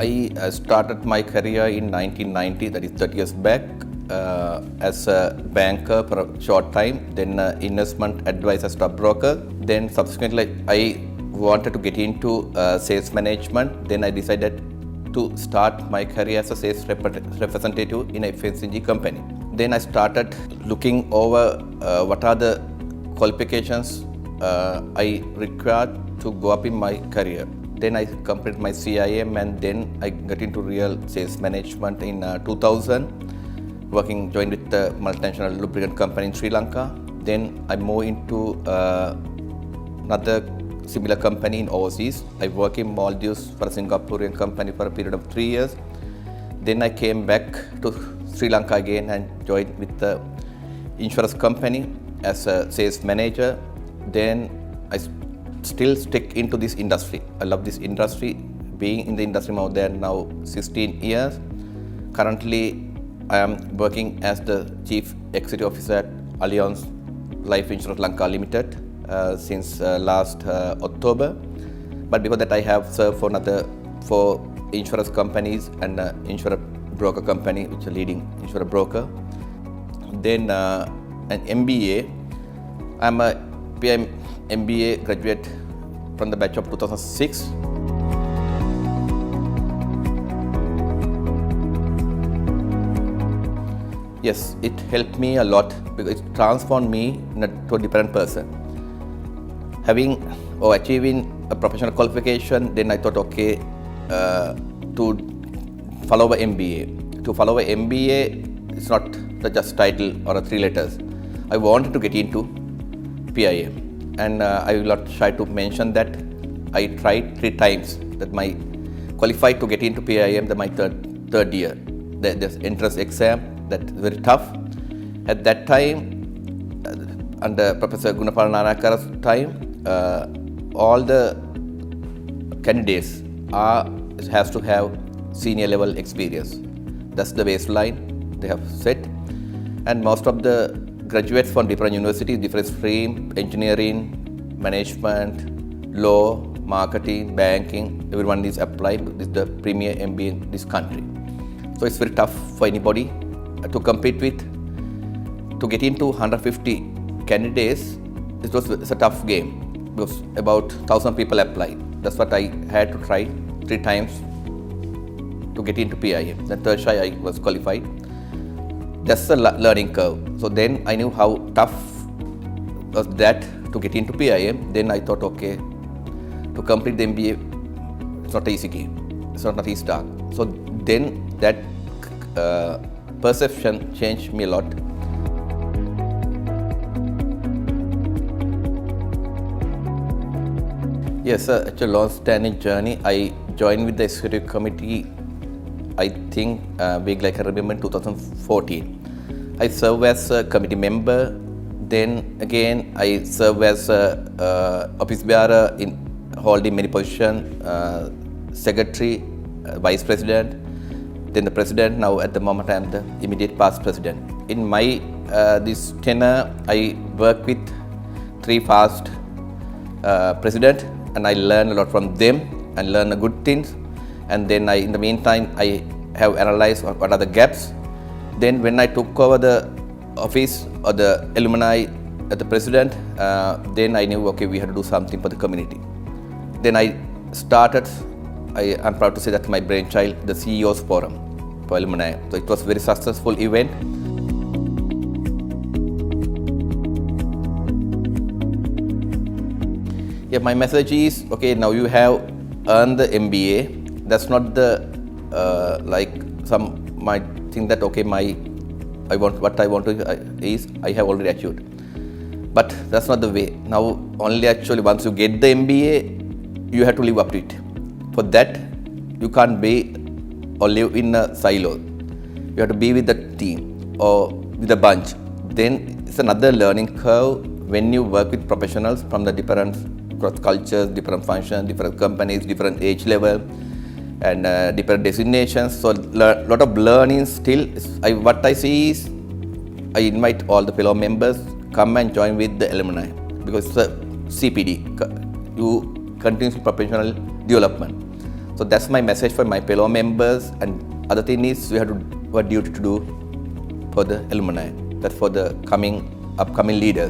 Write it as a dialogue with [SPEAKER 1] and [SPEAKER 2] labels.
[SPEAKER 1] I started my career in 1990, that is 30 years back, as a banker for a short time, then investment advisor, stockbroker. Then subsequently, I wanted to get into sales management. Then I decided to start my career as a sales representative in a FMCG company. Then I started looking over what are the qualifications I required to go up in my career. Then I completed my CIM and then I got into real sales management in 2000, joined with the multinational lubricant company in Sri Lanka. Then I moved into another similar company in overseas. I worked in Maldives for a Singaporean company for a period of 3 years. Then I came back to Sri Lanka again and joined with the insurance company as a sales manager. Then I still stick into this industry. I love this industry, being in the industry more than now 16 years. Currently, I am working as the Chief Executive Officer at Allianz Life Insurance Lanka Limited since last October. But before that, I have served for another 4 insurance companies and insurance broker company, which is a leading insurance broker. Then an MBA. I'm a PM MBA graduate from the batch of 2006. Yes, it helped me a lot because it transformed me into a different person. Having or achieving a professional qualification, then I thought, okay, to follow an MBA. To follow an MBA, it's not just title or 3 letters. I wanted to get into PIM. And I will not try to mention that I tried 3 times that my qualified to get into PIM, my third year. There's entrance exam, that's very tough. At that time, under Professor Gunapala Nanakara's time, all the candidates has to have senior level experience. That's the baseline they have set. And most of the graduates from different universities, different streams, engineering, management, law, marketing, banking, everyone is applied. This is the premier MBA in this country. So it's very tough for anybody to compete with. To get into 150 candidates, it's a tough game because about 1,000 people apply. That's what I had to try 3 times to get into PIM. Then third try I was qualified. That's the learning curve. So then I knew how tough was that to get into PIM. Then I thought, okay, to complete the MBA, it's not an easy game. It's not an easy task. So then that perception changed me a lot. Yes, it's a long-standing journey. I joined with the executive committee, I think, vaguely I can remember, in 2014. I served as a committee member. Then again, I served as a office bearer in holding many positions, secretary, vice president, then the president. Now at the moment, I am the immediate past president. In my this tenure, I work with 3 past presidents, and I learn a lot from them and learn good things. And then in the meantime, I have analyzed what are the gaps. Then when I took over the office or the alumni as the president, then I knew, okay, we had to do something for the community. Then I started, I'm proud to say that my brainchild, the CEO's Forum for alumni. So it was a very successful event. Yeah, my message is, okay, now you have earned the MBA. That's not the like some might think that, okay, what I want to is I have already achieved. But that's not the way. Now only actually once you get the MBA, you have to live up to it. For that, you can't be or live in a silo. You have to be with the team or with a bunch. Then it's another learning curve when you work with professionals from the different cultures, different functions, different companies, different age level, and different designations. So lot of learning still. What I see is I invite all the fellow members, come and join with the alumni because it's a CPD, you continuous professional development. So that's my message for my fellow members. And other thing is we have to what duty to do for the alumni, that for the upcoming leader.